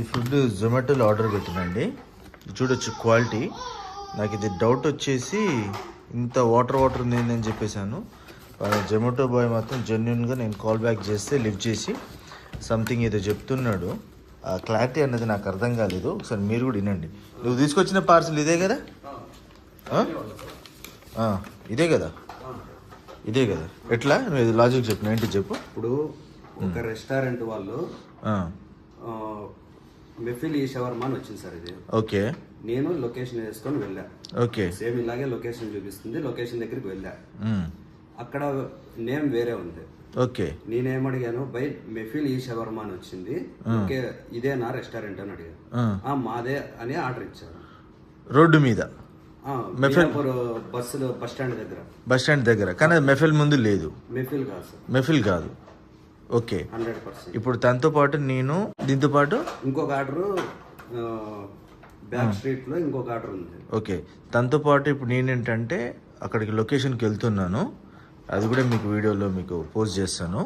ఈ food జొమాటోలో order పెట్టినండి. చూడొచ్చు quality. నాకు ఇది డౌట్ వచ్చేసి ఇంత వాటర్ ఉంది ఏందని చెప్పేశాను. జొమాటో బాయ్ మాత్రం జెన్యున్గా నేను కాల్ బ్యాక్ చేస్తే లిఫ్ట్ చేసి సంథింగ్ ఏదో చెప్తున్నాడు. ఆ క్లారిటీ అన్నది నాకు అర్థం కాలేదు. ఒకసారి మీరు కూడా వినండి. నువ్వు తీసుకొచ్చిన పార్సల్ ఇదే కదా? ఇదే కదా? ఇదే కదా? ఎట్లా నువ్వు ఇది లాజిక్ చెప్పు, ఏంటి చెప్పు. ఇప్పుడు ఒక రెస్టారెంట్ వాళ్ళు మెఫిల్ ఈ షవర్మా అని వచ్చింది సార్. ఇది ఓకే. నేను లొకేషన్ వేసుకొని వెళ్ళా. ఓకే. సేమ్ ఇలాగే లొకేషన్ చూపిస్తుంది. లొకేషన్ దగ్గరికి వెళ్ళా. అక్కడ నేమ్ వేరే ఉంది. ఓకే. నేనేమడిగాను, బై మెఫిల్ ఈ షవర్మా అని వచ్చింది, ఓకే ఇదే నా రెస్టారెంట్ అని అడిగాను. మాదే అని ఆర్డర్ ఇచ్చారు. రోడ్డు మీద బస్ స్టాండ్ దగ్గర కానీ మెఫిల్ ముందు లేదు. మెఫిల్ కాదు సార్. మెఫిల్ కాదు. ఓకే. 100%. ఇప్పుడు తనతో పాటు నేను దీంతో పాటు ఇంకొక ఆర్డర్ బ్యాక్ స్ట్రీట్ లో ఇంకొక ఆర్డర్ ఉంది. ఓకే. తనతో పాటు ఇప్పుడు నేనేంటంటే అక్కడికి లొకేషన్కి వెళ్తున్నాను. అది కూడా మీకు వీడియోలో మీకు పోస్ట్ చేస్తాను.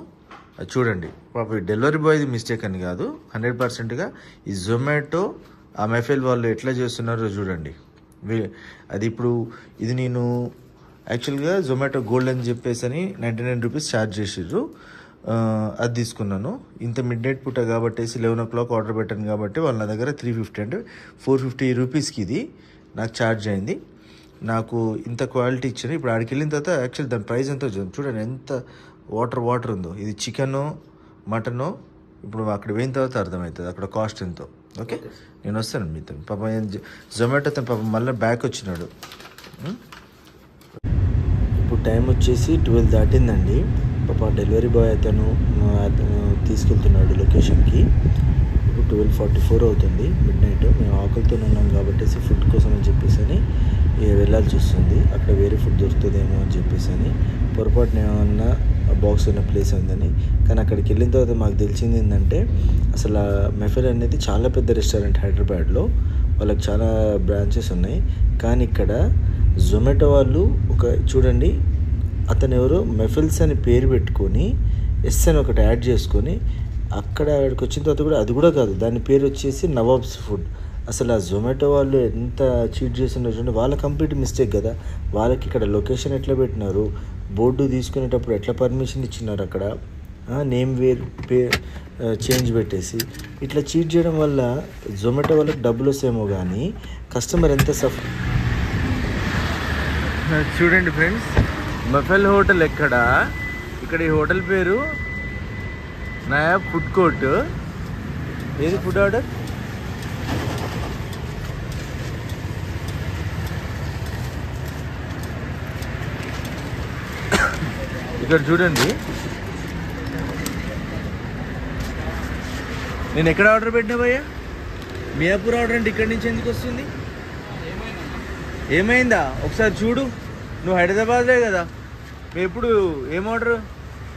అది చూడండి. పాప డెలివరీ బాయ్ది మిస్టేక్ అని కాదు, 100%గా ఈ జొమాటో ఆ మెఫిల్ వాళ్ళు ఎట్లా చేస్తున్నారో చూడండి. అది ఇప్పుడు ఇది నేను యాక్చువల్గా జొమాటో గోల్డ్ అని చెప్పేసి అని 99 రూపీస్ ఛార్జ్ చేసిర్రు. అది తీసుకున్నాను. ఇంత మిడ్ నైట్ పూట కాబట్టి 11 o'clock ఆర్డర్ పెట్టాను కాబట్టి వాళ్ళ నా దగ్గర 350 అంటే 450 రూపీస్కి ఇది నాకు ఛార్జ్ అయింది. నాకు ఇంత క్వాలిటీ ఇచ్చాను. ఇప్పుడు ఆడికి వెళ్ళిన తర్వాత యాక్చువల్లీ దాని ప్రైస్ ఎంతో చూడండి, ఎంత వాటర్ ఉందో. ఇది చికెను మటను ఇప్పుడు అక్కడ పోయిన తర్వాత అర్థమవుతుంది అక్కడ కాస్ట్ ఎంతో. ఓకే, నేను వస్తాను మీతో. పాప జొమాటో తను పాప మళ్ళీ బ్యాక్ వచ్చినాడు. ఇప్పుడు టైం వచ్చేసి 12 దాటిందండి. పాప డెలివరీ బాయ్ అతను తీసుకెళ్తున్నాడు లొకేషన్కి. ఇప్పుడు 12:44 అవుతుంది, మిడ్ నైట్. మేము ఆకలితో ఉన్నాం కాబట్టి ఫుడ్ కోసం అని చెప్పేసి అని వెళ్ళాల్సి వస్తుంది. అక్కడ వేరే ఫుడ్ దొరుకుతుందేమో అని చెప్పేసి అని పొరపాటున ఏమన్నా బాక్స్ ఉన్న ప్లేస్ ఉందని. కానీ అక్కడికి వెళ్ళిన తర్వాత మాకు తెలిసింది ఏంటంటే అసలు మెఫిల్ అనేది చాలా పెద్ద రెస్టారెంట్ హైదరాబాద్లో. వాళ్ళకి చాలా బ్రాంచెస్ ఉన్నాయి. కానీ ఇక్కడ జొమాటో వాళ్ళు ఒక చూడండి, అతను ఎవరో మెఫిల్స్ అని పేరు పెట్టుకొని ఎస్ అని ఒకటి యాడ్ చేసుకొని అక్కడ ఆడికి వచ్చిన తర్వాత కూడా అది కూడా కాదు, దాని పేరు వచ్చేసి నవాబ్స్ ఫుడ్. అసలు ఆ జొమాటో వాళ్ళు ఎంత చీట్ చేస్తున్నారు చూడండి. వాళ్ళ కంప్లీట్ మిస్టేక్ కదా. వాళ్ళకి ఇక్కడ లొకేషన్ ఎట్లా పెట్టినారు, బోర్డు తీసుకునేటప్పుడు ఎట్లా పర్మిషన్ ఇచ్చినారు, అక్కడ నేమ్ చేంజ్ పెట్టేసి ఇట్లా చీట్ చేయడం వల్ల జొమాటో వాళ్ళకి డబ్బులు వస్తాయేమో కానీ కస్టమర్ ఎంత సఫర్. చూడండి ఫ్రెండ్స్, మెఫిల్ హోటల్ ఎక్కడ? ఇక్కడ ఈ హోటల్ పేరు నయా ఫుడ్ కోర్ట్. ఏది ఫుడ్ ఆర్డర్? ఇక్కడ చూడండి, నేను ఎక్కడ ఆర్డర్ పెట్టినా భయ్యా? మియాపూర్ ఆర్డర్ అంటే ఇక్కడి నుంచి ఎందుకు వస్తుంది? ఏమైందా ఒకసారి చూడు. నువ్వు హైదరాబాద్లే కదా, మేము ఎప్పుడు ఏం ఆర్డర్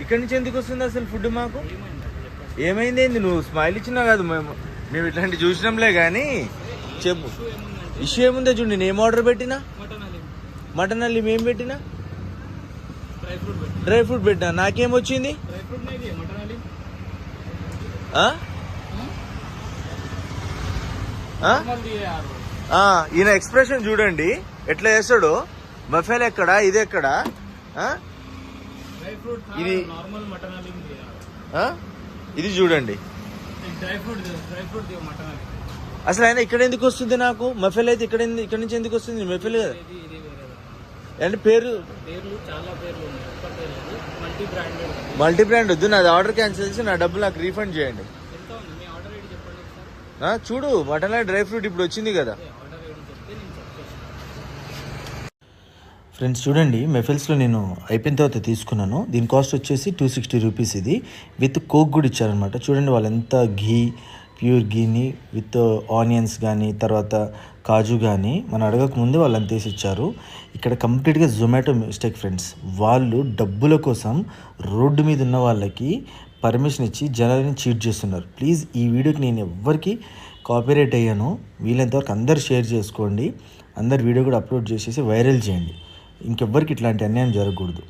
ఇక్కడి నుంచి ఎందుకు వస్తుంది అసలు ఫుడ్ మాకు? ఏమైంది ఏంది? నువ్వు స్మైల్ ఇచ్చినా కాదు, మేము ఇట్లాంటి చూసినాంలే కానీ చెప్పు. ఇష్యూ ఏముందో చూడు. నేను ఏం ఆర్డర్ పెట్టినా? మటన్ అల్లి ఏం పెట్టినా? డ్రై ఫ్రూట్ పెట్టినా. నాకేమొచ్చింది? ఈయన ఎక్స్ప్రెషన్ చూడండి ఎట్లా చేస్తాడు. మెఫిల్ ఎక్కడ, ఇది ఎక్కడ? ఇది ఇది చూడండి. అసలు ఆయన ఇక్కడ ఎందుకు వస్తుంది నాకు? మెఫిల్ అయితే ఇక్కడ నుంచి ఎందుకు వస్తుంది? మెఫిల్ కదా అంటే పేరు మల్టీ బ్రాండ్ వద్దు. నాది ఆర్డర్ క్యాన్సిల్ చేసి నా డబ్బులు నాకు రీఫండ్ చేయండి. చూడు, మటన్ డ్రై ఫ్రూట్ ఇప్పుడు వచ్చింది కదా. ఫ్రెండ్స్ చూడండి, మెఫిల్స్లో నేను అయిపోయిన తర్వాత తీసుకున్నాను. దీని కాస్ట్ వచ్చేసి 260 రూపీస్. ఇది విత్ కోక్ కూడా ఇచ్చారనమాట. చూడండి వాళ్ళు ఎంత ప్యూర్ ఘీని విత్ ఆనియన్స్ కానీ తర్వాత కాజు కానీ మనం అడగక ముందే వాళ్ళు అంత వేసి ఇచ్చారు. ఇక్కడ కంప్లీట్గా జొమాటో మిస్టేక్ ఫ్రెండ్స్. వాళ్ళు డబ్బుల కోసం రోడ్డు మీద ఉన్న వాళ్ళకి పర్మిషన్ ఇచ్చి జనాలని చీట్ చేస్తున్నారు. ప్లీజ్ ఈ వీడియోకి నేను ఎవ్వరికి కాపీరైట్ అయ్యాను. వీలైనంతవరకు అందరు షేర్ చేసుకోండి. అందరు వీడియో కూడా అప్లోడ్ చేసేసి వైరల్ చేయండి. ఇంకెవ్వరికి ఇట్లాంటి అన్యాయం జరగకూడదు.